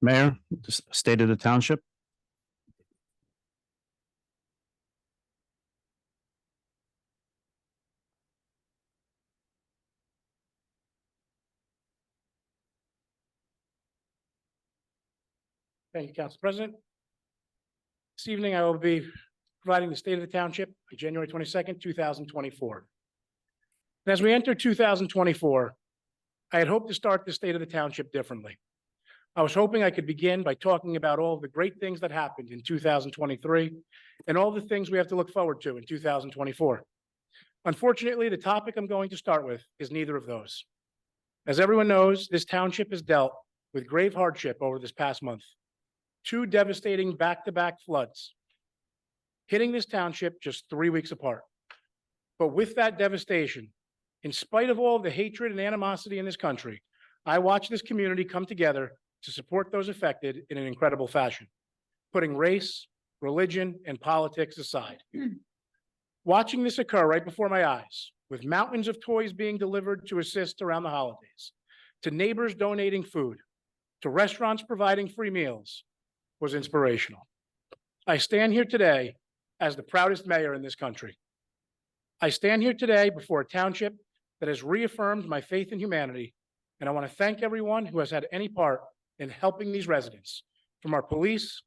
Mayor, state of the township. Thank you, Council President. This evening, I will be providing the state of the township on January 22nd, 2024. And as we enter 2024, I had hoped to start the state of the township differently. I was hoping I could begin by talking about all of the great things that happened in 2023 and all the things we have to look forward to in 2024. Unfortunately, the topic I'm going to start with is neither of those. As everyone knows, this township has dealt with grave hardship over this past month. Two devastating back-to-back floods hitting this township just 3 weeks apart. But with that devastation, in spite of all of the hatred and animosity in this country, I watched this community come together to support those affected in an incredible fashion, putting race, religion, and politics aside. Watching this occur right before my eyes, with mountains of toys being delivered to assist around the holidays, to neighbors donating food, to restaurants providing free meals, was inspirational. I stand here today as the proudest mayor in this country. I stand here today before a township that has reaffirmed my faith in humanity, and I want to thank everyone who has had any part in helping these residents, from our police,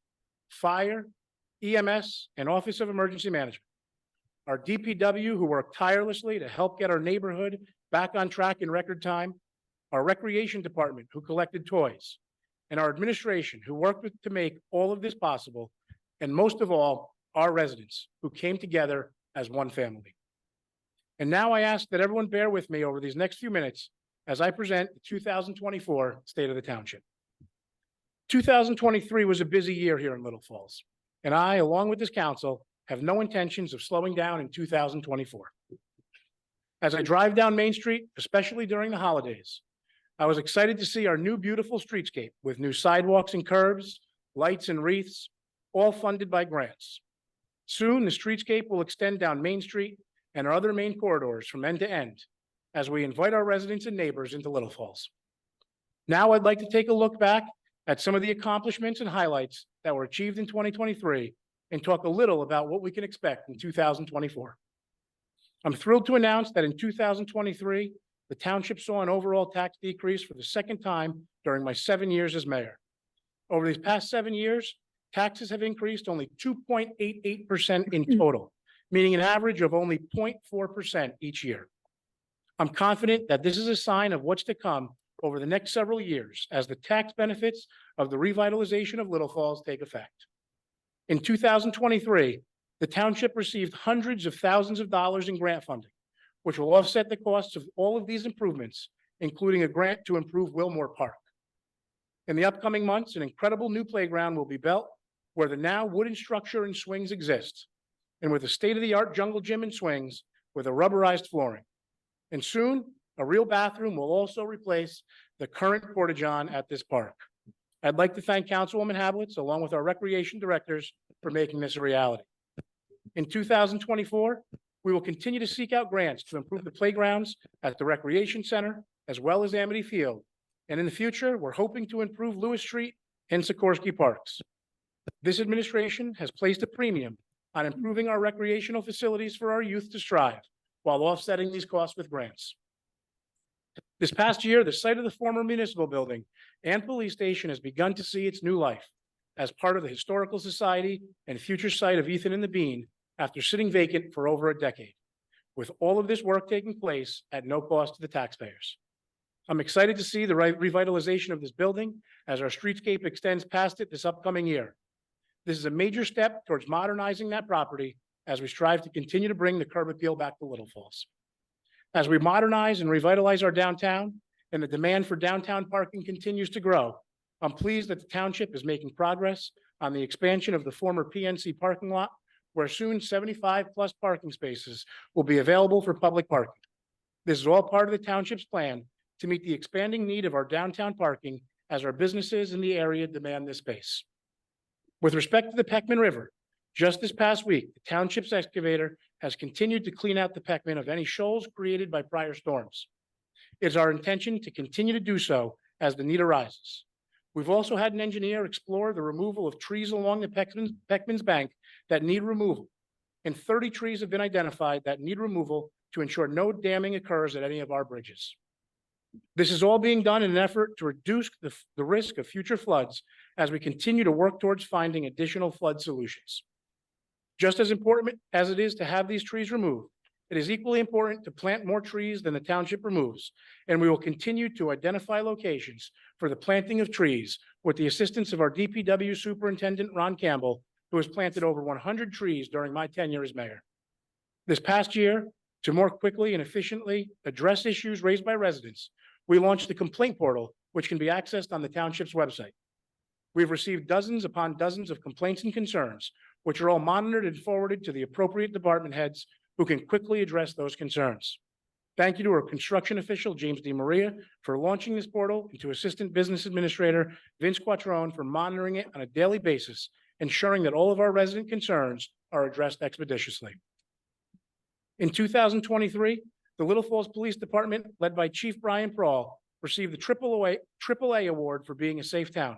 fire, EMS, and Office of Emergency Management, our DPW who worked tirelessly to help get our neighborhood back on track in record time, our recreation department who collected toys, and our administration who worked to make all of this possible, and most of all, our residents who came together as one family. And now I ask that everyone bear with me over these next few minutes as I present the 2024 State of the Township. 2023 was a busy year here in Little Falls, and I, along with this council, have no intentions of slowing down in 2024. As I drive down Main Street, especially during the holidays, I was excited to see our new beautiful streetscape with new sidewalks and curbs, lights and wreaths, all funded by grants. Soon, the streetscape will extend down Main Street and our other main corridors from end to end as we invite our residents and neighbors into Little Falls. Now I'd like to take a look back at some of the accomplishments and highlights that were achieved in 2023 and talk a little about what we can expect in 2024. I'm thrilled to announce that in 2023, the township saw an overall tax decrease for the second time during my 7 years as mayor. Over these past 7 years, taxes have increased only 2.88% in total, meaning an average of only 0.4% each year. I'm confident that this is a sign of what's to come over the next several years as the tax benefits of the revitalization of Little Falls take effect. In 2023, the township received hundreds of thousands of dollars in grant funding, which will offset the costs of all of these improvements, including a grant to improve Wilmore Park. In the upcoming months, an incredible new playground will be built where the now wooden structure and swings exist, and with a state-of-the-art jungle gym and swings with a rubberized flooring. And soon, a real bathroom will also replace the current porta-john at this park. I'd like to thank Councilwoman Hablitz, along with our recreation directors, for making this a reality. In 2024, we will continue to seek out grants to improve the playgrounds at the Recreation Center, as well as Amity Field. And in the future, we're hoping to improve Lewis Street and Sikorsky Parks. This administration has placed a premium on improving our recreational facilities for our youth to strive, while offsetting these costs with grants. This past year, the site of the former municipal building and police station has begun to see its new life as part of the Historical Society and future site of Ethan and the Bean after sitting vacant for over a decade, with all of this work taking place at no cost to the taxpayers. I'm excited to see the revitalization of this building as our streetscape extends past it this upcoming year. This is a major step towards modernizing that property as we strive to continue to bring the curb appeal back to Little Falls. As we modernize and revitalize our downtown and the demand for downtown parking continues to grow, I'm pleased that the township is making progress on the expansion of the former PNC parking lot, where soon 75 plus parking spaces will be available for public parking. This is all part of the township's plan to meet the expanding need of our downtown parking as our businesses in the area demand this space. With respect to the Peckman River, just this past week, the township's excavator has continued to clean out the Peckman of any shoals created by prior storms. It's our intention to continue to do so as the need arises. We've also had an engineer explore the removal of trees along the Peckman's Bank that need removal. And 30 trees have been identified that need removal to ensure no damming occurs at any of our bridges. This is all being done in an effort to reduce the risk of future floods as we continue to work towards finding additional flood solutions. Just as important as it is to have these trees removed, it is equally important to plant more trees than the township removes, and we will continue to identify locations for the planting of trees with the assistance of our DPW Superintendent, Ron Campbell, who has planted over 100 trees during my tenure as mayor. This past year, to more quickly and efficiently address issues raised by residents, we launched the complaint portal, which can be accessed on the township's website. We've received dozens upon dozens of complaints and concerns, which are all monitored and forwarded to the appropriate department heads who can quickly address those concerns. Thank you to our construction official, James DiMaria, for launching this portal, and to Assistant Business Administrator Vince Quattrone for monitoring it on a daily basis, ensuring that all of our resident concerns are addressed expeditiously. In 2023, the Little Falls Police Department, led by Chief Brian Prawl, received the AAA award for being a safe town.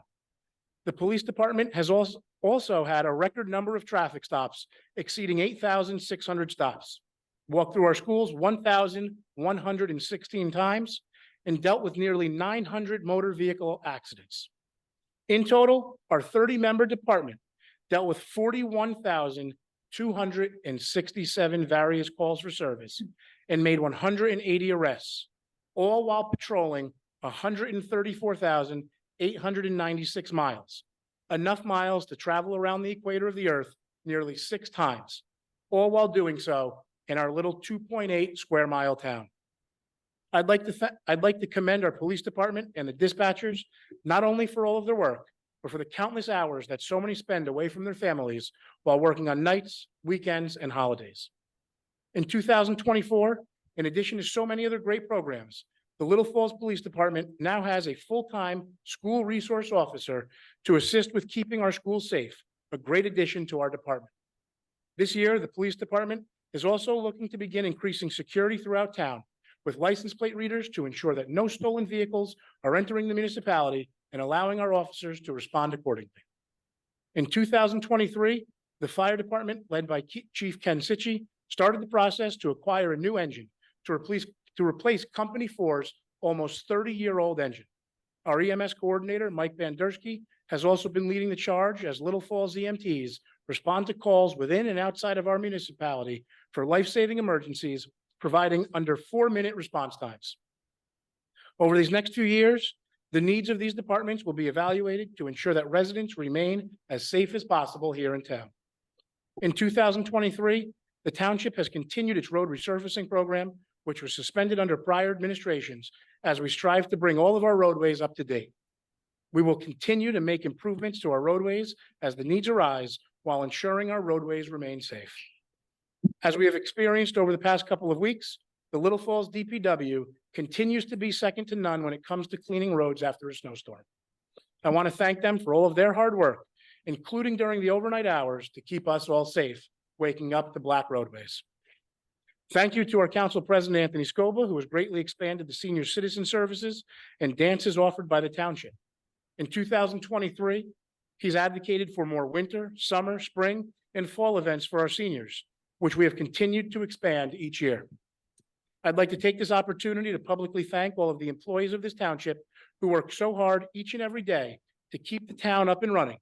The police department has also had a record number of traffic stops exceeding 8,600 stops, walked through our schools 1,116 times, and dealt with nearly 900 motor vehicle accidents. In total, our 30-member department dealt with 41,267 various calls for service and made 180 arrests, all while patrolling 134,896 miles, enough miles to travel around the equator of the earth nearly 6 times, all while doing so in our little 2.8 square mile town. I'd like to commend our police department and the dispatchers, not only for all of their work, but for the countless hours that so many spend away from their families while working on nights, weekends, and holidays. In 2024, in addition to so many other great programs, the Little Falls Police Department now has a full-time school resource officer to assist with keeping our schools safe, a great addition to our department. This year, the police department is also looking to begin increasing security throughout town with license plate readers to ensure that no stolen vehicles are entering the municipality and allowing our officers to respond accordingly. In 2023, the fire department, led by Chief Ken Sitchie, started the process to acquire a new engine to replace Company 4's almost 30-year-old engine. Our EMS coordinator, Mike Bandersky, has also been leading the charge as Little Falls EMTs respond to calls within and outside of our municipality for life-saving emergencies, providing under 4-minute response times. Over these next few years, the needs of these departments will be evaluated to ensure that residents remain as safe as possible here in town. In 2023, the township has continued its road resurfacing program, which was suspended under prior administrations, as we strive to bring all of our roadways up to date. We will continue to make improvements to our roadways as the needs arise while ensuring our roadways remain safe. As we have experienced over the past couple of weeks, the Little Falls DPW continues to be second to none when it comes to cleaning roads after a snowstorm. I want to thank them for all of their hard work, including during the overnight hours to keep us all safe, waking up to black roadways. Thank you to our council president, Anthony Scoba, who has greatly expanded the senior citizen services and dances offered by the township. In 2023, he's advocated for more winter, summer, spring, and fall events for our seniors, which we have continued to expand each year. I'd like to take this opportunity to publicly thank all of the employees of this township who work so hard each and every day to keep the town up and running,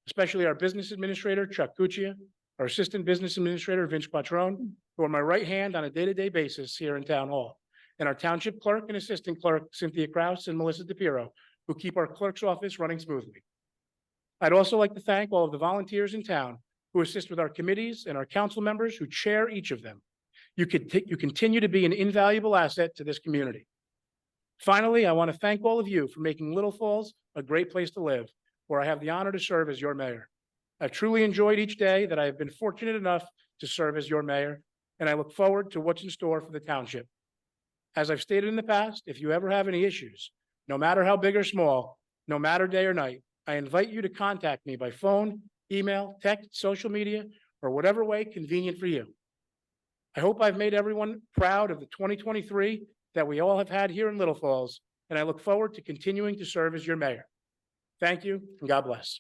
especially our business administrator, Chuck Cuccia, our assistant business administrator, Vince Quattrone, who are my right hand on a day-to-day basis here in Town Hall, and our township clerk and assistant clerk, Cynthia Kraus and Melissa DePiro, who keep our clerk's office running smoothly. I'd also like to thank all of the volunteers in town who assist with our committees and our council members who chair each of them. You continue to be an invaluable asset to this community. Finally, I want to thank all of you for making Little Falls a great place to live, where I have the honor to serve as your mayor. I've truly enjoyed each day that I have been fortunate enough to serve as your mayor, and I look forward to what's in store for the township. As I've stated in the past, if you ever have any issues, no matter how big or small, no matter day or night, I invite you to contact me by phone, email, text, social media, or whatever way convenient for you. I hope I've made everyone proud of the 2023 that we all have had here in Little Falls, and I look forward to continuing to serve as your mayor. Thank you, and God bless.